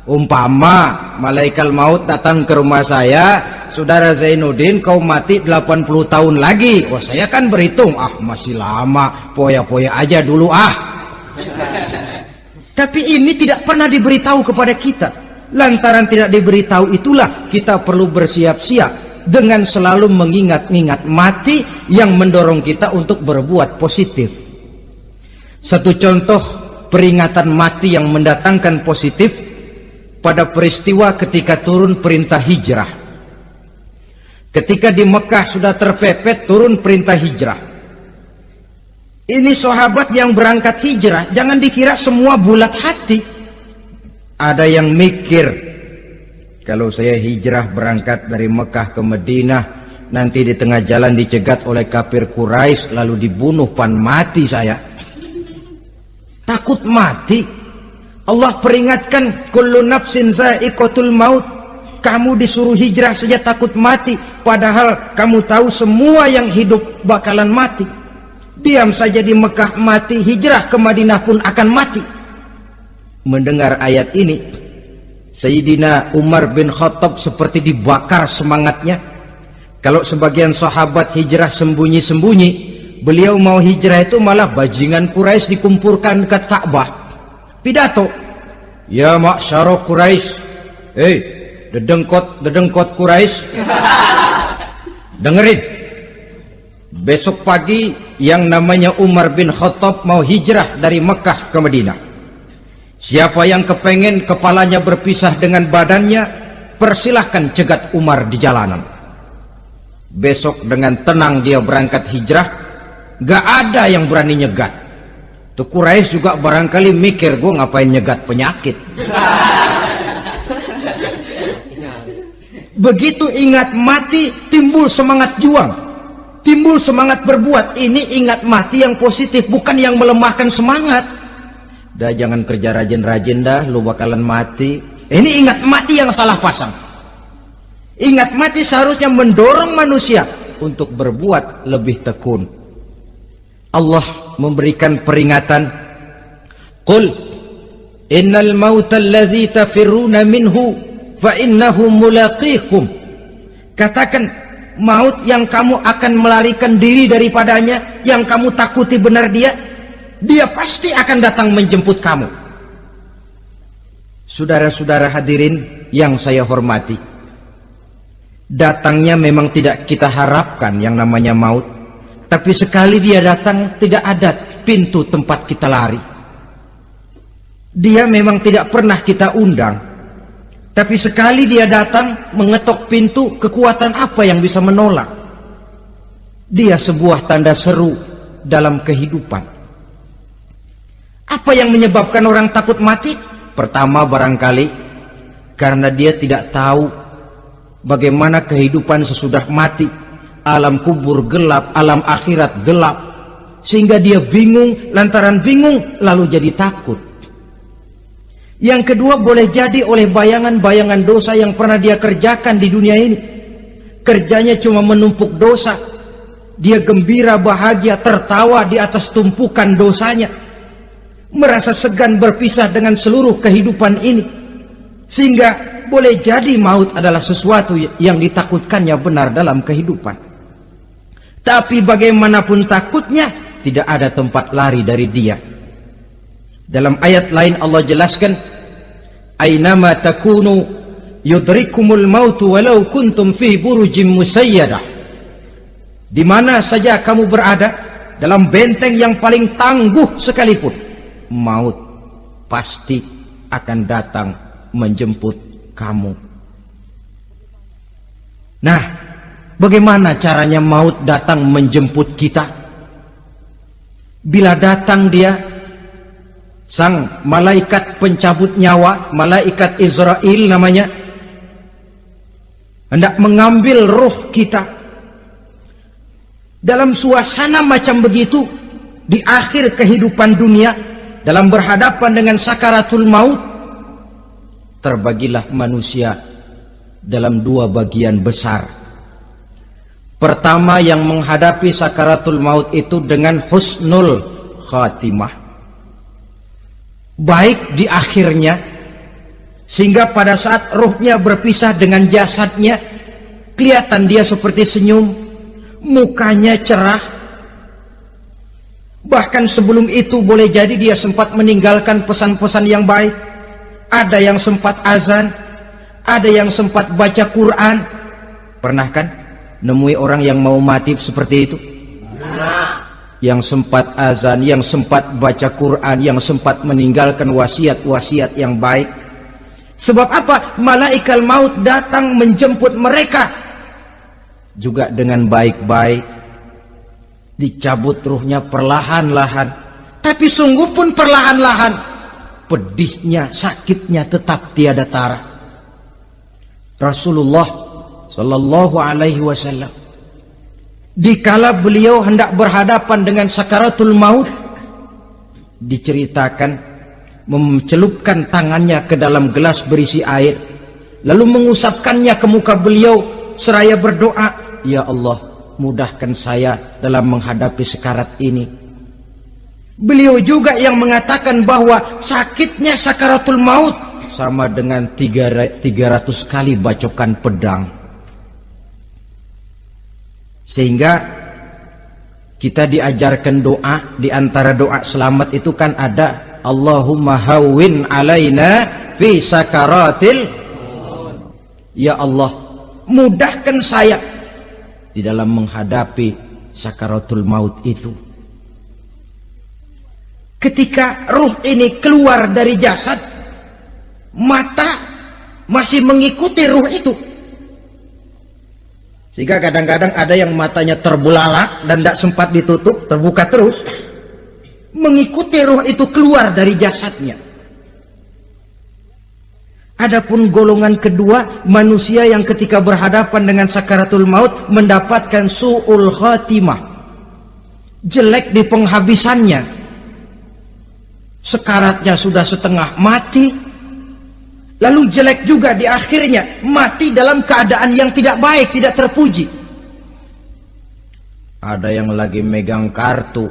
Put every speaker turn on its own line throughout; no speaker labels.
Umpama malaikat maut datang ke rumah saya, saudara Zainuddin kau mati 80 tahun lagi. Oh, saya kan berhitung, masih lama, poya-poya aja dulu Tapi ini tidak pernah diberitahu kepada kita. Lantaran tidak diberitahu itulah kita perlu bersiap-siap dengan selalu mengingat-ingat mati yang mendorong kita untuk berbuat positif. Satu contoh peringatan mati yang mendatangkan positif pada peristiwa ketika turun perintah hijrah. Ketika di Mekah sudah terpepet turun perintah hijrah. Ini sahabat yang berangkat hijrah, jangan dikira semua bulat hati. Ada yang mikir, kalau saya hijrah berangkat dari Mekah ke Madinah, nanti di tengah jalan dicegat oleh kafir Quraisy lalu dibunuh, mati saya. Takut mati. Allah peringatkan, kullu nafsin za'iqatul maut. Kamu disuruh hijrah saja takut mati, padahal kamu tahu semua yang hidup bakalan mati. Diam saja di Mekah mati, hijrah ke Madinah pun akan mati. Mendengar ayat ini, Sayyidina Umar bin Khattab seperti dibakar semangatnya. Kalau sebagian sahabat hijrah sembunyi-sembunyi, beliau mau hijrah itu malah bajingan Quraisy dikumpulkan dekat Ka'bah. Pidato, ya ma'syara Quraisy, dedengkot Quraisy, dengerin. Besok pagi yang namanya Umar bin Khattab mau hijrah dari Mekah ke Madinah. Siapa yang kepengen kepalanya berpisah dengan badannya, persilahkan cegat Umar di jalanan. Besok dengan tenang dia berangkat hijrah, gak ada yang berani nyegat. Tuh Quraisy juga barangkali mikir, gue ngapain nyegat penyakit. Begitu ingat mati, timbul semangat juang, timbul semangat berbuat. Ini ingat mati yang positif, bukan yang melemahkan semangat. Dah jangan kerja rajin-rajin dah, lu bakalan mati. Ini ingat mati yang salah pasang. Ingat mati seharusnya mendorong manusia untuk berbuat lebih tekun. Allah memberikan peringatan, qul innal mauta allazi tafirruna minhu fa innahu mulaqikum. Katakan, maut yang kamu akan melarikan diri daripadanya, yang kamu takuti benar dia pasti akan datang menjemput kamu. Saudara-saudara hadirin yang saya hormati, datangnya memang tidak kita harapkan yang namanya maut. Tapi sekali dia datang, tidak ada pintu tempat kita lari. Dia memang tidak pernah kita undang. Tapi sekali dia datang, mengetok pintu, kekuatan apa yang bisa menolak? Dia sebuah tanda seru dalam kehidupan. Apa yang menyebabkan orang takut mati? Pertama barangkali karena dia tidak tahu bagaimana kehidupan sesudah mati. Alam kubur gelap, alam akhirat gelap, sehingga dia bingung. Lantaran bingung lalu jadi takut. Yang kedua boleh jadi oleh bayangan-bayangan dosa yang pernah dia kerjakan di dunia ini. Kerjanya cuma menumpuk dosa. Dia gembira, bahagia, tertawa di atas tumpukan dosanya, merasa segan berpisah dengan seluruh kehidupan ini. Sehingga boleh jadi maut adalah sesuatu yang ditakutkannya benar dalam kehidupan. Tapi bagaimanapun takutnya, tidak ada tempat lari dari dia. Dalam ayat lain Allah jelaskan, aynama takunu yudrikumul mautu walau kuntum fi burujim musayyadah. Di mana saja kamu berada, dalam benteng yang paling tangguh sekalipun, maut pasti akan datang menjemput kamu. Nah, bagaimana caranya maut datang menjemput kita? Bila datang dia, sang malaikat pencabut nyawa, malaikat Israel namanya, hendak mengambil roh kita. Dalam suasana macam begitu, di akhir kehidupan dunia, dalam berhadapan dengan sakaratul maut, terbagilah manusia dalam dua bagian besar. Pertama, yang menghadapi sakaratul maut itu dengan husnul khatimah, baik di akhirnya, Sehingga pada saat ruhnya berpisah dengan jasadnya, kelihatan dia seperti senyum, mukanya cerah. Bahkan sebelum itu boleh jadi dia sempat meninggalkan pesan-pesan yang baik. Ada yang sempat azan, ada yang sempat baca Quran. Pernah kan nemui orang yang mau mati seperti itu? Yang sempat azan, yang sempat baca Quran, yang sempat meninggalkan wasiat-wasiat yang baik. Sebab apa? Malaikat maut datang menjemput mereka juga dengan baik-baik. Dicabut ruhnya perlahan-lahan, tapi sungguh pun perlahan-lahan. Pedihnya, sakitnya tetap tiada tara. Rasulullah Sallallahu Alaihi Wasallam, dikala beliau hendak berhadapan dengan sakaratul maut, diceritakan mencelupkan tangannya ke dalam gelas berisi air, lalu mengusapkannya ke muka beliau seraya berdoa, "Ya Allah, mudahkan saya dalam menghadapi sekarat ini." Beliau juga yang mengatakan bahwa sakitnya sakaratul maut sama dengan 300 kali bacokan pedang. Sehingga kita diajarkan doa. Di antara doa selamat itu kan ada Allahumma hawwin alaina fi sakaratil. Ya Allah, mudahkan saya di dalam menghadapi sakaratul maut itu. Ketika ruh ini keluar dari jasad, mata masih mengikuti ruh itu. Sehingga kadang-kadang ada yang matanya terbelalak dan tidak sempat ditutup, terbuka terus, mengikuti ruh itu keluar dari jasadnya. Adapun golongan kedua, manusia yang ketika berhadapan dengan sakaratul maut mendapatkan su'ul khatimah, jelek di penghabisannya. Sekaratnya sudah setengah mati, lalu jelek juga di akhirnya, mati dalam keadaan yang tidak baik, tidak terpuji. Ada yang lagi megang kartu,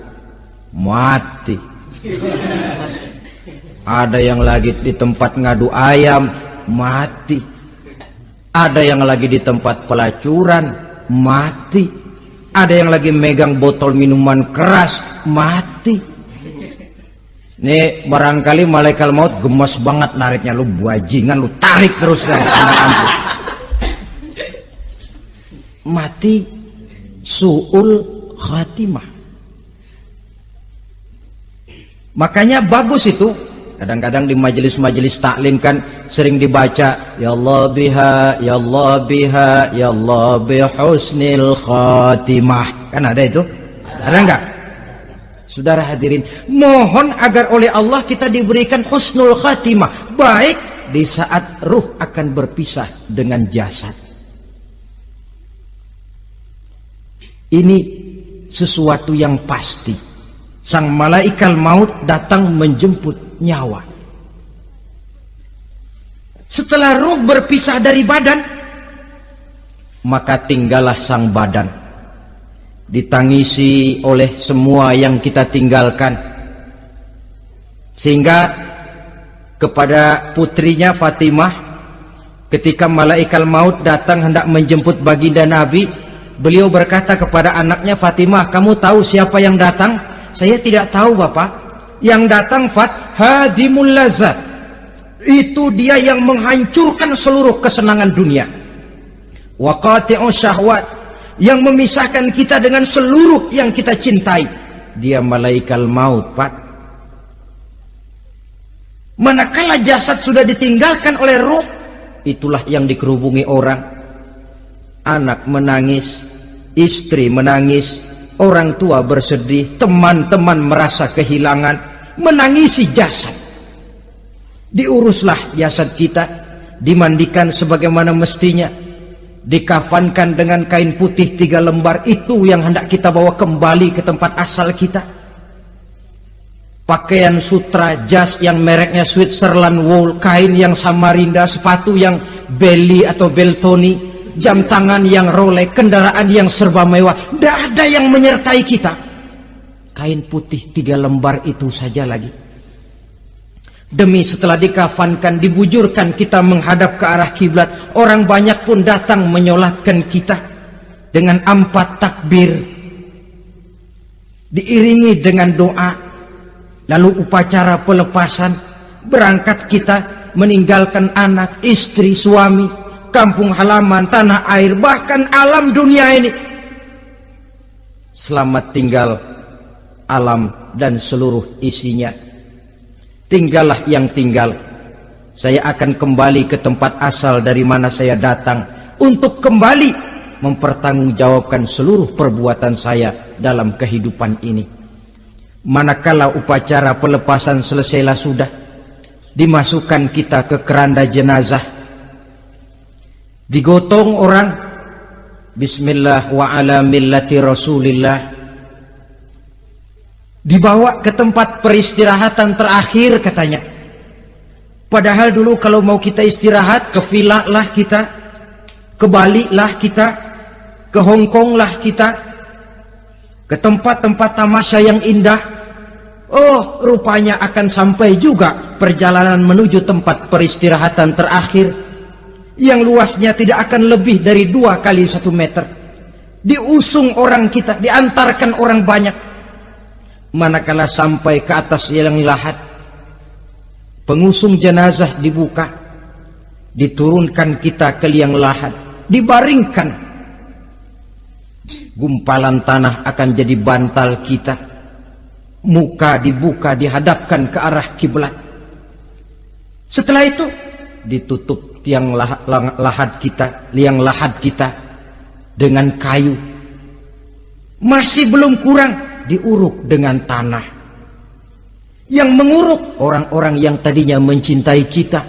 mati. Ada yang lagi di tempat ngadu ayam, mati. Ada yang lagi di tempat pelacuran, mati. Ada yang lagi megang botol minuman keras, mati. Nih barangkali malaikat maut gemes banget nariknya, lu bajingan, lu tarik terus ya. Mati su'ul khatimah. Makanya bagus itu. Kadang-kadang di majelis-majelis taklim kan sering dibaca, ya Allah biha, ya Allah biha, ya Allah bihusnil khatimah. Kan ada itu? Ada enggak? Saudara hadirin, mohon agar oleh Allah kita diberikan husnul khatimah, baik di saat ruh akan berpisah dengan jasad. Ini sesuatu yang pasti. Sang malaikat maut datang menjemput nyawa. Setelah ruh berpisah dari badan, maka tinggallah sang badan, ditangisi oleh semua yang kita tinggalkan. Sehingga kepada putrinya Fatimah, ketika malaikat maut datang hendak menjemput baginda Nabi, beliau berkata kepada anaknya, Fatimah, kamu tahu siapa yang datang? Saya tidak tahu, Bapak. Yang datang hadimul lazat, itu dia yang menghancurkan seluruh kesenangan dunia. Wa qati'us syahwat, yang memisahkan kita dengan seluruh yang kita cintai. Dia malaikat maut, Pak. Manakala jasad sudah ditinggalkan oleh ruh, itulah yang dikerubungi orang. Anak menangis, istri menangis, orang tua bersedih, teman-teman merasa kehilangan, menangisi jasad. Diuruslah jasad kita, dimandikan sebagaimana mestinya, dikafankan dengan kain putih 3 lembar, itu yang hendak kita bawa kembali ke tempat asal kita. Pakaian sutra, jas yang mereknya Switzerland wool, kain yang Samarinda, sepatu yang Belly atau Beltoni, jam tangan yang Rolex, kendaraan yang serba mewah, tidak ada yang menyertai kita. Kain putih 3 lembar itu saja lagi. Demi setelah dikafankan, dibujurkan kita menghadap ke arah kiblat, orang banyak pun datang menyolatkan kita dengan 4 takbir, diiringi dengan doa. Lalu upacara pelepasan, berangkat kita meninggalkan anak, istri, suami, kampung halaman, tanah air, bahkan alam dunia ini. Selamat tinggal alam dan seluruh isinya. Tinggallah yang tinggal. Saya akan kembali ke tempat asal dari mana saya datang, untuk kembali mempertanggungjawabkan seluruh perbuatan saya dalam kehidupan ini. Manakala upacara pelepasan selesailah sudah, dimasukkan kita ke keranda jenazah, digotong orang, bismillah wa ala millati rasulillah, dibawa ke tempat peristirahatan terakhir katanya. Padahal dulu kalau mau kita istirahat, ke villa lah kita, ke Bali lah kita, ke Hong Kong lah kita, ke tempat-tempat tamasya yang indah. Oh, rupanya akan sampai juga perjalanan menuju tempat peristirahatan terakhir, yang luasnya tidak akan lebih dari 2 kali 1 meter. Diusung orang kita, diantarkan orang banyak. Manakala sampai ke atas liang lahat, pengusung jenazah dibuka, diturunkan kita ke liang lahat, dibaringkan. Gumpalan tanah akan jadi bantal kita, muka dibuka, dihadapkan ke arah kiblat. Setelah itu ditutup liang lahat kita dengan kayu. Masih belum kurang, diuruk dengan tanah. Yang menguruk orang-orang yang tadinya mencintai kita,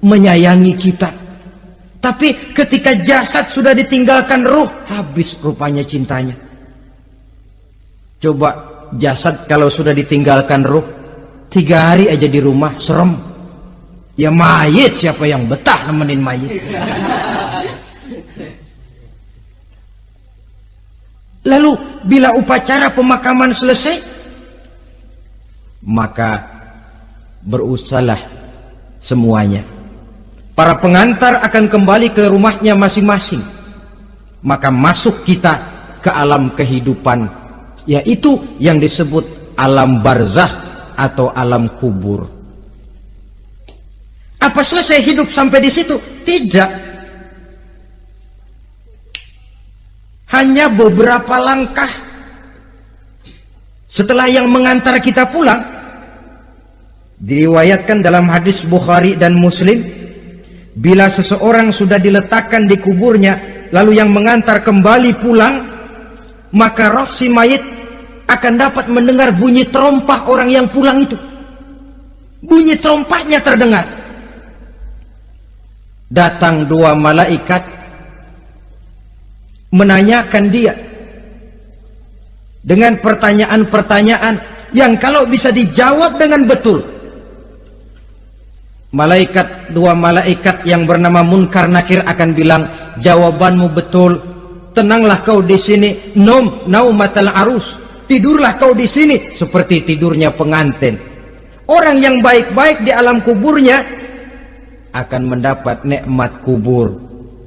menyayangi kita. Tapi ketika jasad sudah ditinggalkan ruh, habis rupanya cintanya. Coba jasad kalau sudah ditinggalkan ruh, 3 hari aja di rumah, serem. Ya mayit, siapa yang betah nemenin mayit? Lalu bila upacara pemakaman selesai, maka berusahalah semuanya. Para pengantar akan kembali ke rumahnya masing-masing. Maka masuk kita ke alam kehidupan, yaitu yang disebut alam barzakh atau alam kubur. Apa selesai hidup sampai di situ? Tidak. Hanya beberapa langkah setelah yang mengantar kita pulang. Diriwayatkan dalam hadis Bukhari dan Muslim, bila seseorang sudah diletakkan di kuburnya, lalu yang mengantar kembali pulang, maka roh si mayit akan dapat mendengar bunyi terompah orang yang pulang itu. Bunyi terompahnya terdengar. Datang 2 malaikat menanyakan dia dengan pertanyaan-pertanyaan yang kalau bisa dijawab dengan betul. 2 malaikat yang bernama Munkar Nakir akan bilang, jawabanmu betul, tenanglah kau di sini, naumatal arus, tidurlah kau di sini seperti tidurnya pengantin. Orang yang baik-baik di alam kuburnya akan mendapat nikmat kubur.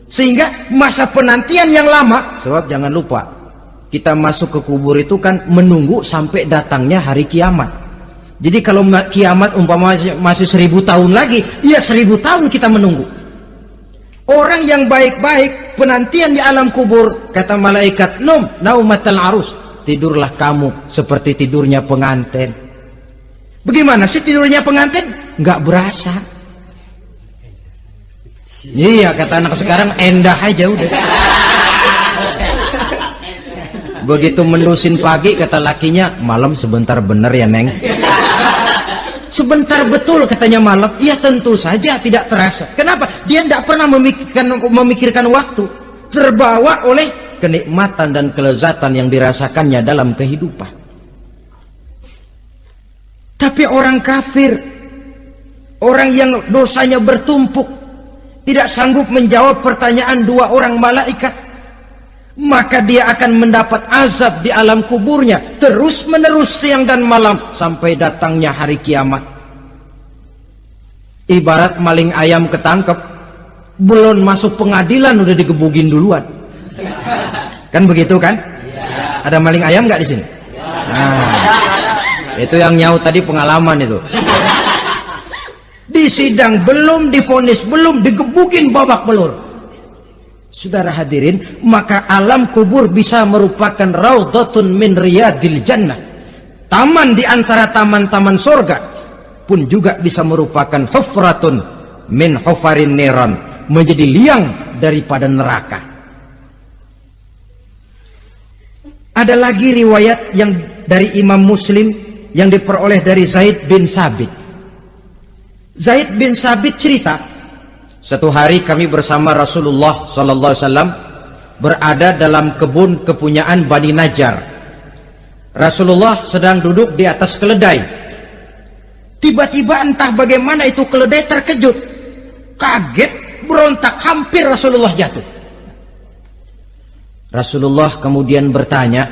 Sehingga masa penantian yang lama, sebab jangan lupa, kita masuk ke kubur itu kan menunggu sampai datangnya hari kiamat. Jadi kalau kiamat umpama masih 1000 tahun lagi, ya 1000 tahun kita menunggu. Orang yang baik-baik, penantian di alam kubur, kata malaikat, naumatal arus, tidurlah kamu seperti tidurnya pengantin. Bagaimana sih tidurnya pengantin? Nggak berasa. Iya, kata anak sekarang, endah aja udah. Begitu mendusin pagi, kata lakinya, malam sebentar bener ya Neng. Sebentar betul katanya malam. Iya, tentu saja tidak terasa. Kenapa? Dia tidak pernah memikirkan waktu. Terbawa oleh kenikmatan dan kelezatan yang dirasakannya dalam kehidupan. Tapi orang kafir, orang yang dosanya bertumpuk, tidak sanggup menjawab pertanyaan 2 orang malaikat, maka dia akan mendapat azab di alam kuburnya terus menerus siang dan malam sampai datangnya hari kiamat. Ibarat maling ayam ketangkep, belum masuk pengadilan udah digebugin duluan. Kan begitu kan? Ada maling ayam nggak di sini? Nah, itu yang nyaut tadi pengalaman itu. Di sidang belum divonis, belum digebukin babak belur. Saudara hadirin, maka alam kubur bisa merupakan raudhatun min riyadil jannah. Taman di antara taman-taman surga, pun juga bisa merupakan hufratun min hufarin niran, menjadi liang daripada neraka. Ada lagi riwayat yang dari Imam Muslim yang diperoleh dari Zaid bin Sabit. Zaid bin Sabit cerita, satu hari kami bersama Rasulullah SAW berada dalam kebun kepunyaan Bani Najjar. Rasulullah sedang duduk di atas keledai. Tiba-tiba entah bagaimana itu keledai terkejut, kaget, berontak, hampir Rasulullah jatuh. Rasulullah kemudian bertanya,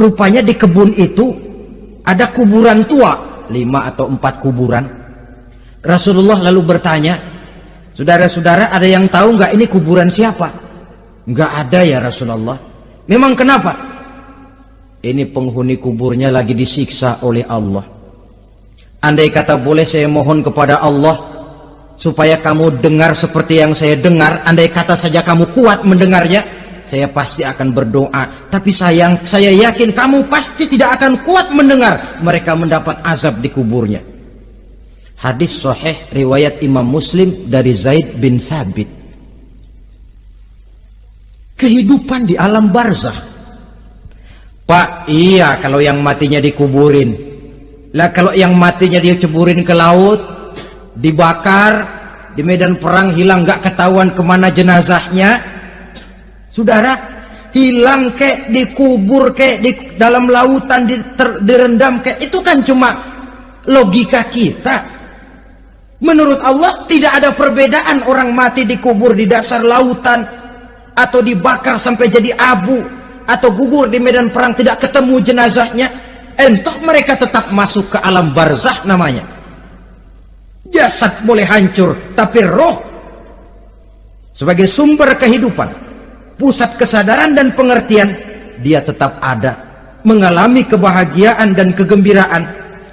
rupanya di kebun itu ada kuburan tua, 5 atau 4 kuburan. Rasulullah lalu bertanya, saudara-saudara ada yang tahu nggak ini kuburan siapa? Nggak ada ya Rasulullah. Memang kenapa? Ini penghuni kuburnya lagi disiksa oleh Allah. Andai kata boleh saya mohon kepada Allah supaya kamu dengar seperti yang saya dengar, andai kata saja kamu kuat mendengarnya, saya pasti akan berdoa. Tapi sayang, saya yakin kamu pasti tidak akan kuat mendengar mereka mendapat azab di kuburnya. Hadis sahih riwayat Imam Muslim dari Zaid bin Sabit. Kehidupan di alam barzah. Pak, iya kalau yang matinya dikuburin. Lah kalau yang matinya dia ceburin ke laut, dibakar, di medan perang hilang gak ketahuan kemana jenazahnya. Saudara, hilang kek, dikubur kek, di dalam lautan direndam kek, itu kan cuma logika kita. Menurut Allah tidak ada perbedaan orang mati dikubur di dasar lautan atau dibakar sampai jadi abu atau gugur di medan perang tidak ketemu jenazahnya. Entah mereka tetap masuk ke alam barzah namanya. Jasad boleh hancur, tapi roh sebagai sumber kehidupan, pusat kesadaran dan pengertian, dia tetap ada, mengalami kebahagiaan dan kegembiraan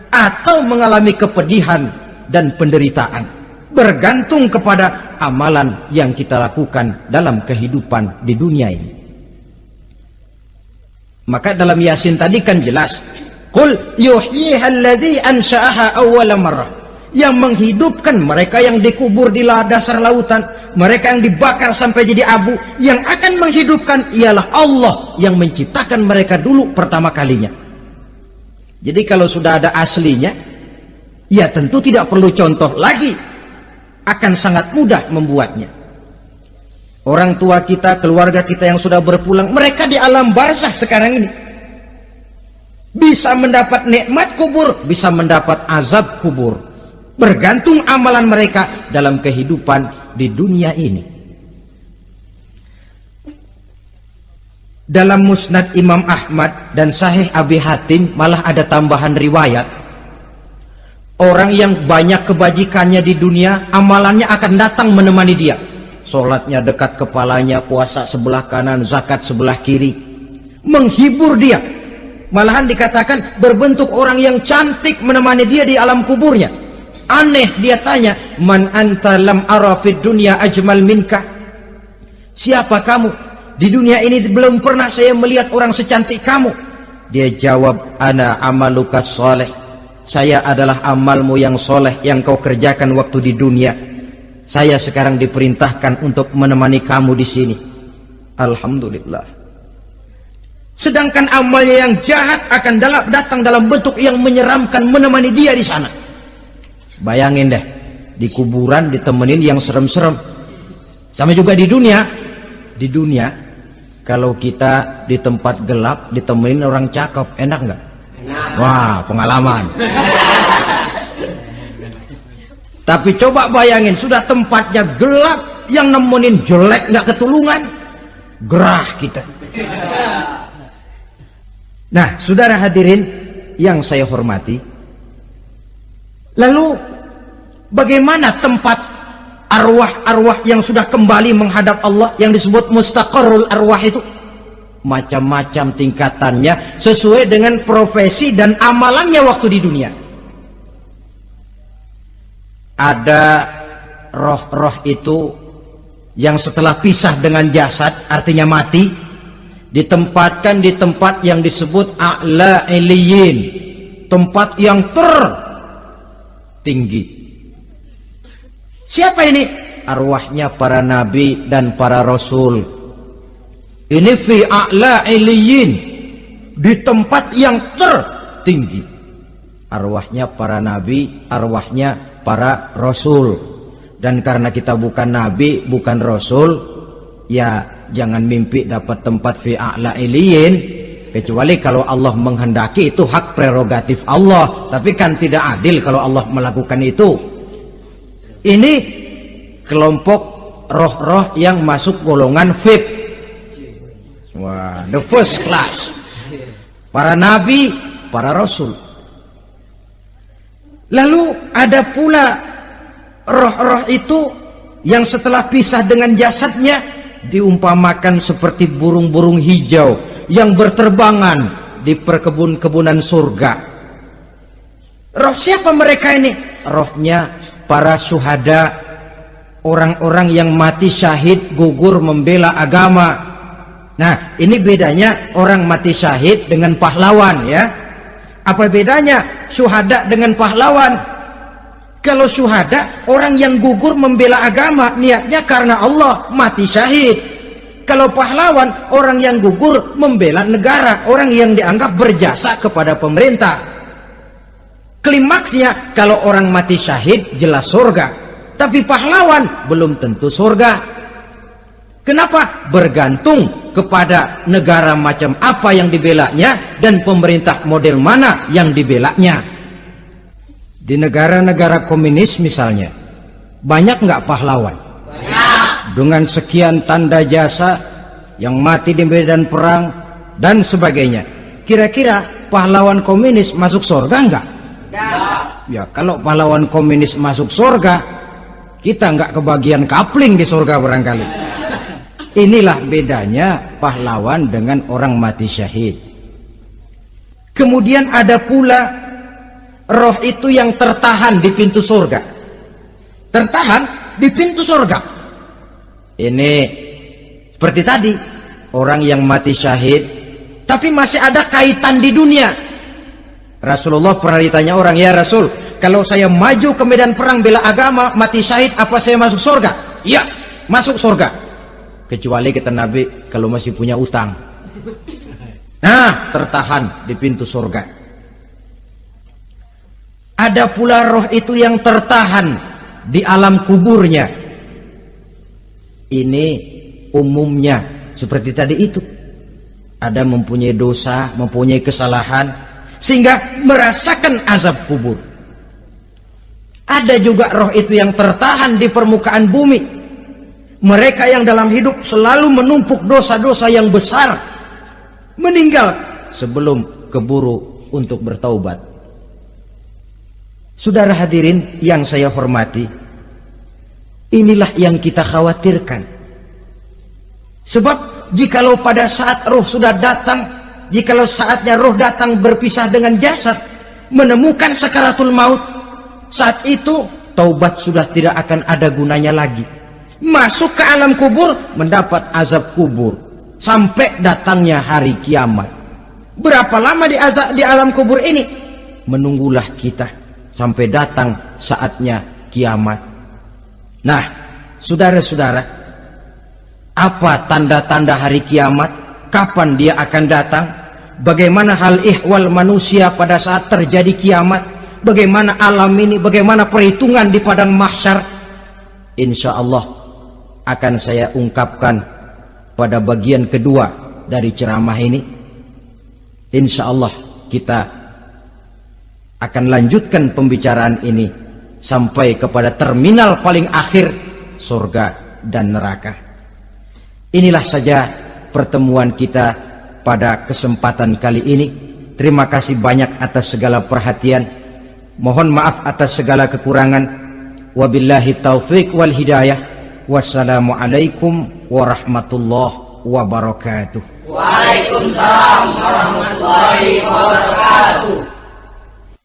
atau mengalami kepedihan dan penderitaan, bergantung kepada amalan yang kita lakukan dalam kehidupan di dunia ini. Maka dalam Yasin tadi kan jelas, qul yuhyiha alladzi ansha'aha awwala marrah, yang menghidupkan mereka yang dikubur di dasar lautan, mereka yang dibakar sampai jadi abu, yang akan menghidupkan ialah Allah yang menciptakan mereka dulu pertama kalinya. Jadi kalau sudah ada aslinya, ya tentu tidak perlu contoh lagi, akan sangat mudah membuatnya. Orang tua kita, keluarga kita yang sudah berpulang, mereka di alam barzah sekarang ini bisa mendapat nikmat kubur, bisa mendapat azab kubur, bergantung amalan mereka dalam kehidupan di dunia ini. Dalam Musnad Imam Ahmad dan Sahih Abi Hatim malah ada tambahan riwayat, orang yang banyak kebajikannya di dunia, amalannya akan datang menemani dia. Sholatnya dekat kepalanya, puasa sebelah kanan, zakat sebelah kiri, menghibur dia. Malahan dikatakan berbentuk orang yang cantik menemani dia di alam kuburnya. Aneh, dia tanya, man anta lam ara fid dunya ajmal minka. Siapa kamu? Di dunia ini belum pernah saya melihat orang secantik kamu. Dia jawab, ana amaluka soleh. Saya adalah amalmu yang soleh yang kau kerjakan waktu di dunia. Saya sekarang diperintahkan untuk menemani kamu di sini. Alhamdulillah. Sedangkan amalnya yang jahat akan datang dalam bentuk yang menyeramkan menemani dia di sana. Bayangin deh, di kuburan ditemenin yang serem-serem. Sama juga di dunia. Di dunia, kalau kita di tempat gelap ditemenin orang cakep, enak nggak? Wah, pengalaman. Tapi coba bayangin, sudah tempatnya gelap, yang nemenin jelek nggak ketulungan, gerah kita. Nah, saudara hadirin yang saya hormati, lalu Bagaimana tempat arwah-arwah yang sudah kembali menghadap Allah yang disebut mustaqarrul arwah itu? Macam-macam tingkatannya sesuai dengan profesi dan amalannya waktu di dunia. Ada roh-roh itu yang setelah pisah dengan jasad, artinya mati, ditempatkan di tempat yang disebut a'la iliyin, tempat yang tertinggi. Siapa ini? Arwahnya para nabi dan para rasul. Ini fi a'la iliyin, di tempat yang tertinggi. Arwahnya para nabi, arwahnya para rasul. Dan karena kita bukan nabi, bukan rasul, ya jangan mimpi dapat tempat fi a'la iliyin, kecuali kalau Allah menghendaki. Itu hak prerogatif Allah, tapi kan tidak adil kalau Allah melakukan itu. Ini kelompok roh-roh yang masuk golongan VIP. Wah, the first class. Para nabi, para rasul. Lalu ada pula roh-roh itu yang setelah pisah dengan jasadnya diumpamakan seperti burung-burung hijau yang berterbangan di perkebun-kebunan surga. Roh siapa mereka ini? Rohnya para syuhada, orang-orang yang mati syahid gugur membela agama. Nah, ini bedanya orang mati syahid dengan pahlawan, ya. Apa bedanya syuhada dengan pahlawan? Kalau syuhada, orang yang gugur membela agama, niatnya karena Allah, mati syahid. Kalau pahlawan, orang yang gugur membela negara, orang yang dianggap berjasa kepada pemerintah. Klimaksnya, kalau orang mati syahid jelas surga, tapi pahlawan belum tentu surga. Kenapa? Bergantung kepada negara macam apa yang dibelanya dan pemerintah model mana yang dibelanya. Di negara-negara komunis misalnya, banyak nggak pahlawan? Banyak. Dengan sekian tanda jasa yang mati di medan perang dan sebagainya. Kira-kira pahlawan komunis masuk surga nggak? Ya, kalau pahlawan komunis masuk surga, kita nggak kebagian kapling di surga barangkali. Inilah bedanya pahlawan dengan orang mati syahid. Kemudian ada pula roh itu yang tertahan di pintu surga. Tertahan di pintu surga. Ini seperti tadi, orang yang mati syahid tapi masih ada kaitan di dunia. Rasulullah pernah ditanya orang, ya Rasul, kalau saya maju ke medan perang bela agama, mati syahid, apa saya masuk surga? Iya, masuk surga. Kecuali kata Nabi, kalau masih punya utang. Nah, tertahan di pintu surga. Ada pula roh itu yang tertahan di alam kuburnya. Ini umumnya seperti tadi itu. Ada mempunyai dosa, mempunyai kesalahan, sehingga merasakan azab kubur. Ada juga roh itu yang tertahan di permukaan bumi. Mereka yang dalam hidup selalu menumpuk dosa-dosa yang besar, meninggal sebelum keburu untuk bertaubat. Saudara hadirin yang saya hormati, inilah yang kita khawatirkan. Sebab jikalau pada saat roh sudah datang, jikalau saatnya roh datang berpisah dengan jasad, menemukan sakaratul maut, saat itu taubat sudah tidak akan ada gunanya lagi. Masuk ke alam kubur, mendapat azab kubur sampai datangnya hari kiamat. Berapa lama di alam kubur ini? Menunggulah kita sampai datang saatnya kiamat. Nah, saudara-saudara, apa tanda-tanda hari kiamat? Kapan dia akan datang? Bagaimana hal ihwal manusia pada saat terjadi kiamat? Bagaimana alam ini? Bagaimana perhitungan di padang mahsyar? Insya Allah akan saya ungkapkan pada bagian kedua dari ceramah ini. Insya Allah kita akan lanjutkan pembicaraan ini sampai kepada terminal paling akhir, surga dan neraka. Inilah saja pertemuan kita pada kesempatan kali ini. Terima kasih banyak atas segala perhatian. Mohon maaf atas segala kekurangan. Wabillahi taufiq wal hidayah. Wassalamualaikum warahmatullahi wabarakatuh.
Waalaikumsalam warahmatullahi wabarakatuh.